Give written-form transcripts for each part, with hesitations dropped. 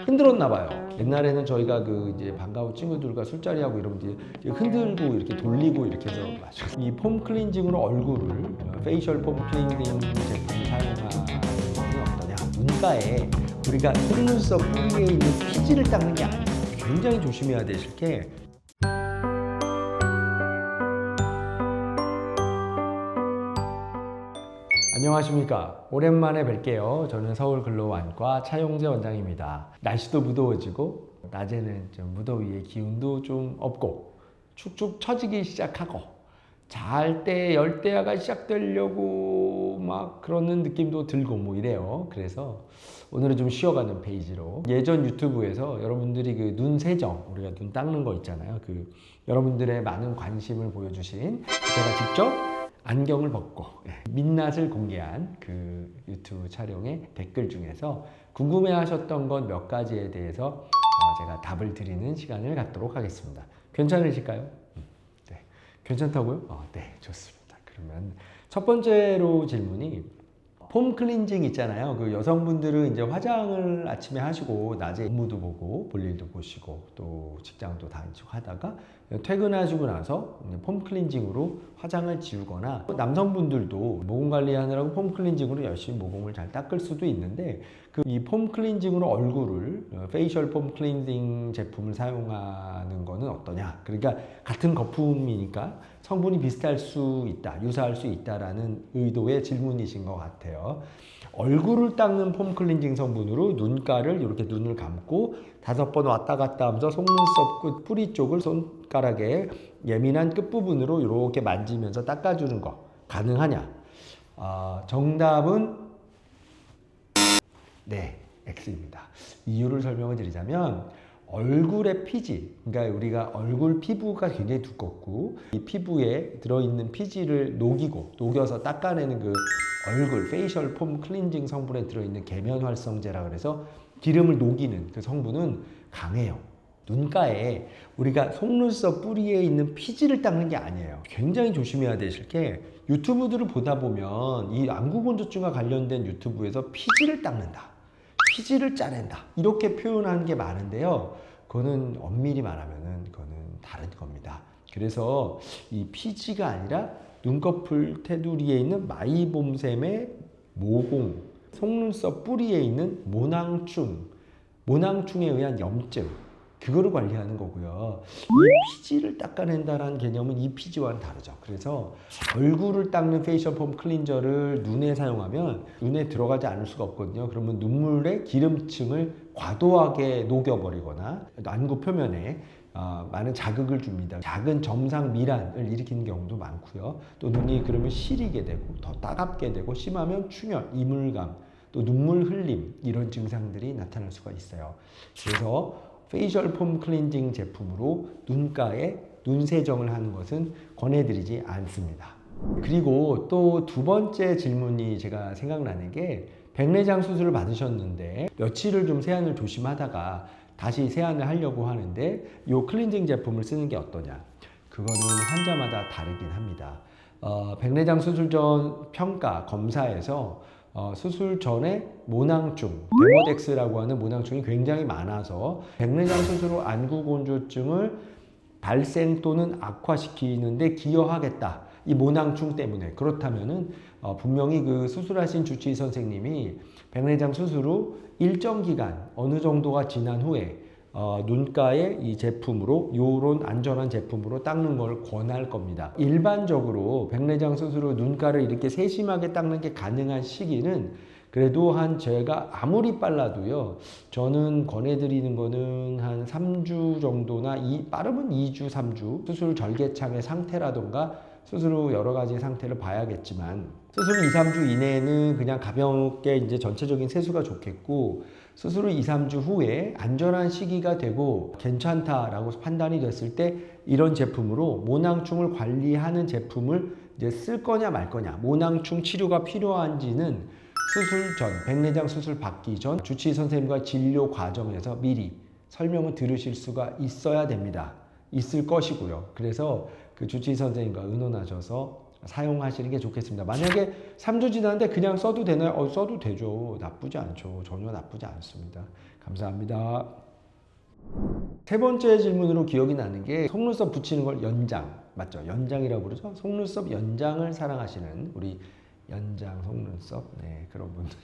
흔들었나 봐요. 옛날에는 저희가 그 이제 반가운 친구들과 술자리 하고 이러면 이제 흔들고 이렇게 돌리고 이렇게 해서 마시고, 이 폼 클렌징으로 얼굴을 페이셜 폼 클렌징 제품을 사용하는 건 어떠냐. 눈가에 우리가 속눈썹 뿌리에 있는 피지를 닦는 게 아니에요. 굉장히 조심해야 되실 게, 안녕하십니까. 오랜만에 뵐게요. 저는 서울글로우안과 차용재 원장입니다. 날씨도 무더워지고 낮에는 좀 무더위의 기운도 좀 없고 축축 처지기 시작하고 잘 때 열대야가 시작되려고 막 그러는 느낌도 들고 뭐 이래요. 그래서 오늘은 좀 쉬어가는 페이지로, 예전 유튜브에서 여러분들이 그 눈 세정, 우리가 눈 닦는 거 있잖아요. 그 여러분들의 많은 관심을 보여주신, 제가 직접 안경을 벗고 민낯을 공개한 그 유튜브 촬영의 댓글 중에서 궁금해하셨던 것 몇 가지에 대해서 제가 답을 드리는 시간을 갖도록 하겠습니다. 괜찮으실까요? 네, 괜찮다고요? 네, 좋습니다. 그러면 첫 번째로 질문이, 폼 클렌징 있잖아요. 그 여성분들은 이제 화장을 아침에 하시고 낮에 업무도 보고 볼일도 보시고 또 직장도 다니시고 하다가 퇴근하시고 나서 폼 클렌징으로 화장을 지우거나, 남성분들도 모공 관리하느라고 폼 클렌징으로 열심히 모공을 잘 닦을 수도 있는데, 그 이 폼 클렌징으로 얼굴을 페이셜 폼 클렌징 제품을 사용하는 거는 어떠냐. 그러니까 같은 거품이니까 성분이 비슷할 수 있다, 유사할 수 있다라는 의도의 질문이신 것 같아요. 얼굴을 닦는 폼 클렌징 성분으로 눈가를 이렇게 눈을 감고 5번 왔다 갔다 하면서 속눈썹 끝 뿌리 쪽을 손가락의 예민한 끝부분으로 이렇게 만지면서 닦아주는 거 가능하냐? 정답은 네, X입니다. 이유를 설명을 드리자면, 얼굴의 피지, 그러니까 우리가 얼굴 피부가 굉장히 두껍고 이 피부에 들어있는 피지를 녹여서 닦아내는 그 얼굴 페이셜 폼 클렌징 성분에 들어있는 계면 활성제라 그래서 기름을 녹이는 그 성분은 강해요. 눈가에 우리가 속눈썹 뿌리에 있는 피지를 닦는 게 아니에요. 굉장히 조심해야 되실 게, 유튜브들을 보다 보면 이 안구건조증과 관련된 유튜브에서 피지를 닦는다, 피지를 짜낸다 이렇게 표현하는 게 많은데요. 그거는 엄밀히 말하면은 그거는 다른 겁니다. 그래서 이 피지가 아니라 눈꺼풀 테두리에 있는 마이봄샘의 모공, 속눈썹 뿌리에 있는 모낭충에 의한 염증, 그거를 관리하는 거고요. 이 피지를 닦아낸다는 개념은 이 피지와는 다르죠. 그래서 얼굴을 닦는 페이셜 폼 클렌저를 눈에 사용하면 눈에 들어가지 않을 수가 없거든요. 그러면 눈물의 기름층을 과도하게 녹여버리거나 안구 표면에 많은 자극을 줍니다. 작은 점상 미란을 일으키는 경우도 많고요. 또 눈이 그러면 시리게 되고 더 따갑게 되고, 심하면 충혈, 이물감, 또 눈물 흘림, 이런 증상들이 나타날 수가 있어요. 그래서 페이셜 폼 클렌징 제품으로 눈가에 눈 세정을 하는 것은 권해드리지 않습니다. 그리고 또 두 번째 질문이 제가 생각나는 게, 백내장 수술을 받으셨는데 며칠을 좀 세안을 조심하다가 다시 세안을 하려고 하는데 이 클렌징 제품을 쓰는 게 어떠냐. 그거는 환자마다 다르긴 합니다. 백내장 수술 전 평가 검사에서 수술 전에 모낭충, 데모덱스라고 하는 모낭충이 굉장히 많아서 백내장 수술 후 안구건조증을 발생 또는 악화시키는데 기여하겠다, 이 모낭충 때문에. 그렇다면은 분명히 그 수술하신 주치의 선생님이 백내장 수술 후 일정 기간 어느 정도가 지난 후에 눈가에 이 제품으로, 요런 안전한 제품으로 닦는 걸 권할 겁니다. 일반적으로 백내장 수술 후 눈가를 이렇게 세심하게 닦는 게 가능한 시기는 그래도 제가 아무리 빨라도요, 저는 권해드리는 거는 한 3주 정도나, 빠르면 2주, 3주, 수술 절개창의 상태라던가 수술 후 여러 가지 상태를 봐야겠지만, 수술 후 2, 3주 이내에는 그냥 가볍게 이제 전체적인 세수가 좋겠고, 수술 후 2, 3주 후에 안전한 시기가 되고 괜찮다라고 판단이 됐을 때 이런 제품으로 모낭충을 관리하는 제품을 이제 쓸 거냐 말 거냐, 모낭충 치료가 필요한지는 수술 전, 백내장 수술 받기 전 주치의 선생님과 진료 과정에서 미리 설명을 들으실 수가 있어야 됩니다. 있을 것이고요. 그래서 그 주치의 선생님과 의논하셔서 사용하시는 게 좋겠습니다. 만약에 3주 지났는데 그냥 써도 되나요? 써도 되죠. 나쁘지 않죠. 전혀 나쁘지 않습니다. 감사합니다. 세 번째 질문으로 기억이 나는 게 속눈썹 붙이는 걸 연장, 맞죠? 연장이라고 그러죠? 속눈썹 연장을 사랑하시는 우리 연장 속눈썹, 네, 그런 분들이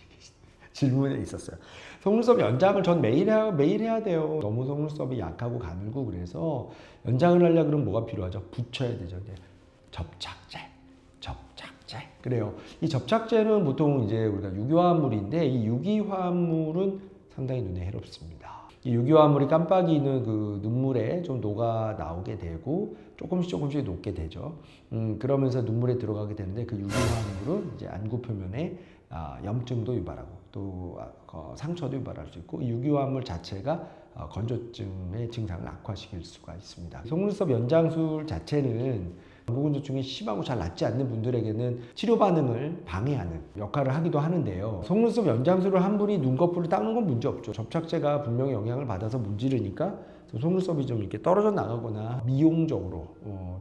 질문에 있었어요. 속눈썹 연장을 전 매일 해야 돼요. 너무 속눈썹이 약하고 가늘고 그래서 연장을 하려고 그러면 뭐가 필요하죠? 붙여야 되죠. 접착제. 그래요. 이 접착제는 보통 이제 우리가 유기화합물인데 이 유기화합물은 상당히 눈에 해롭습니다. 이 유기화합물이 깜빡이는 그 눈물에 좀 녹아 나오게 되고 조금씩 녹게 되죠. 그러면서 눈물에 들어가게 되는데 그 유기화합물은 이제 안구 표면에 염증도 유발하고 또 상처도 유발할 수 있고 이 유기화합물 자체가 건조증의 증상을 악화시킬 수가 있습니다. 속눈썹 연장술 자체는 안구건조증이 심하고 잘 낫지 않는 분들에게는 치료 반응을 방해하는 역할을 하기도 하는데요. 속눈썹 연장술을 한 분이 눈꺼풀을 닦는 건 문제 없죠. 접착제가 분명히 영향을 받아서 문지르니까 속눈썹이 좀 이렇게 떨어져 나가거나 미용적으로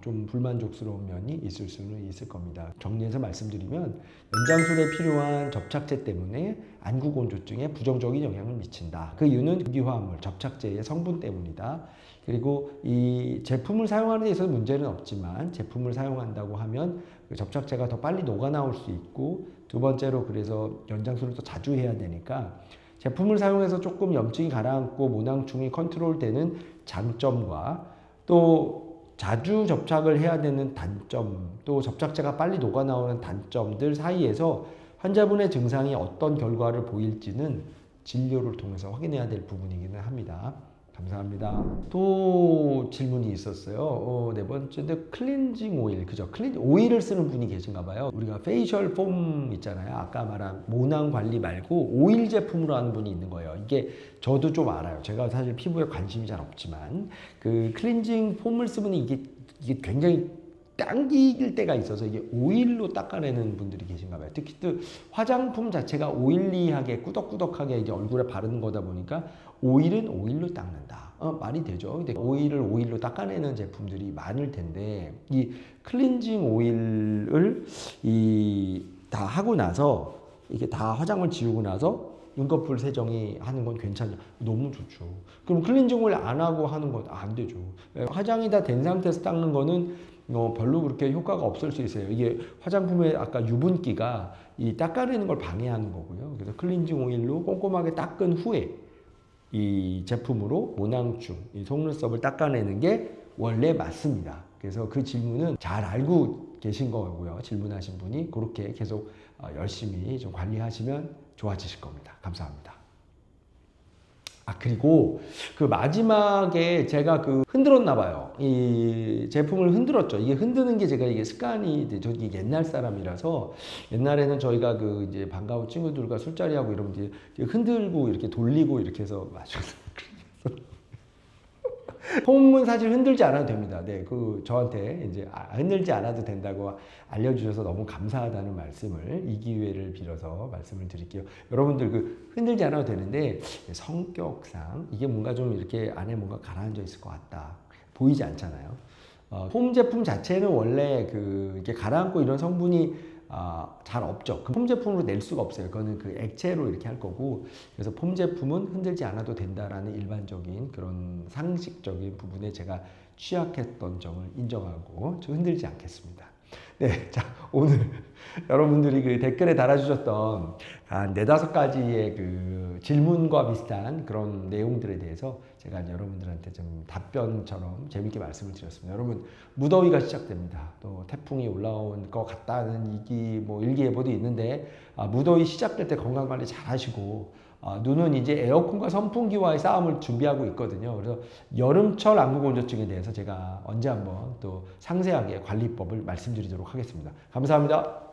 좀 불만족스러운 면이 있을 수는 있을 겁니다. 정리해서 말씀드리면 연장술에 필요한 접착제 때문에 안구건조증에 부정적인 영향을 미친다. 그 이유는 유기화합물, 접착제의 성분 때문이다. 그리고 이 제품을 사용하는 데 있어서 문제는 없지만 제품을 사용한다고 하면 그 접착제가 더 빨리 녹아 나올 수 있고 두 번째로 그래서 연장술을 또 자주 해야 되니까 제품을 사용해서 조금 염증이 가라앉고 모낭충이 컨트롤되는 장점과 또 자주 접착을 해야 되는 단점 또 접착제가 빨리 녹아 나오는 단점들 사이에서 환자분의 증상이 어떤 결과를 보일지는 진료를 통해서 확인해야 될 부분이기는 합니다. 감사합니다. 또 질문이 있었어요. 네 번째인데 클렌징 오일, 그죠? 오일을 쓰는 분이 계신가 봐요. 우리가 페이셜 폼 있잖아요. 아까 말한 모낭 관리 말고 오일 제품으로 하는 분이 있는 거예요. 이게 저도 좀 알아요. 제가 사실 피부에 관심이 잘 없지만 그 클렌징 폼을 쓰면 이게 굉장히 당길 때가 있어서 이게 오일로 닦아내는 분들이 계신가 봐요. 특히 또 화장품 자체가 오일리하게 꾸덕꾸덕하게 이제 얼굴에 바르는 거다 보니까 오일은 오일로 닦는다. 말이 되죠. 근데 오일을 오일로 닦아내는 제품들이 많을 텐데 이 클렌징 오일을 다 하고 나서 이게 다 화장을 지우고 나서 눈꺼풀 세정이 하는 건 괜찮죠. 너무 좋죠. 그럼 클렌징 오일 안 하고 하는 건 안 되죠. 화장이 다 된 상태에서 닦는 거는 별로 그렇게 효과가 없을 수 있어요. 이게 화장품의 아까 유분기가 이 닦아내는 걸 방해하는 거고요. 그래서 클렌징 오일로 꼼꼼하게 닦은 후에 이 제품으로 모낭충, 이 속눈썹을 닦아내는 게 원래 맞습니다. 그래서 그 질문은 잘 알고 계신 거고요. 질문하신 분이 그렇게 계속 열심히 좀 관리하시면 좋아지실 겁니다. 감사합니다. 그리고 그 마지막에 제가 흔들었나 봐요. 이 제품을 흔들었죠. 이게 흔드는 게 제가 이게 습관이 저기 옛날 사람이라서 옛날에는 저희가 이제 반가운 친구들과 술자리하고 이러면 이제 흔들고 이렇게 돌리고 이렇게 해서 마시거든요. 폼은 사실 흔들지 않아도 됩니다. 네, 저한테 이제 흔들지 않아도 된다고 알려주셔서 너무 감사하다는 말씀을 이 기회를 빌어서 말씀을 드릴게요. 여러분들 흔들지 않아도 되는데 성격상 이게 뭔가 좀 이렇게 안에 뭔가 가라앉아 있을 것 같다. 보이지 않잖아요. 폼 제품 자체는 원래 이게 가라앉고 이런 성분이 잘 없죠. 폼 제품으로 낼 수가 없어요. 그거는 액체로 이렇게 할 거고, 그래서 폼 제품은 흔들지 않아도 된다라는 일반적인 그런 상식적인 부분에 제가 취약했던 점을 인정하고 좀 흔들지 않겠습니다. 네, 자, 오늘 여러분들이 댓글에 달아주셨던 한 4-5가지의 질문과 비슷한 그런 내용들에 대해서 제가 여러분들한테 좀 답변처럼 재밌게 말씀을 드렸습니다. 여러분, 무더위가 시작됩니다. 또 태풍이 올라온 것 같다는 일기예보도 있는데 무더위 시작될 때 건강관리 잘 하시고 눈은 이제 에어컨과 선풍기와의 싸움을 준비하고 있거든요. 그래서 여름철 안구건조증에 대해서 제가 언제 한번 또 상세하게 관리법을 말씀드리도록 하겠습니다. 감사합니다.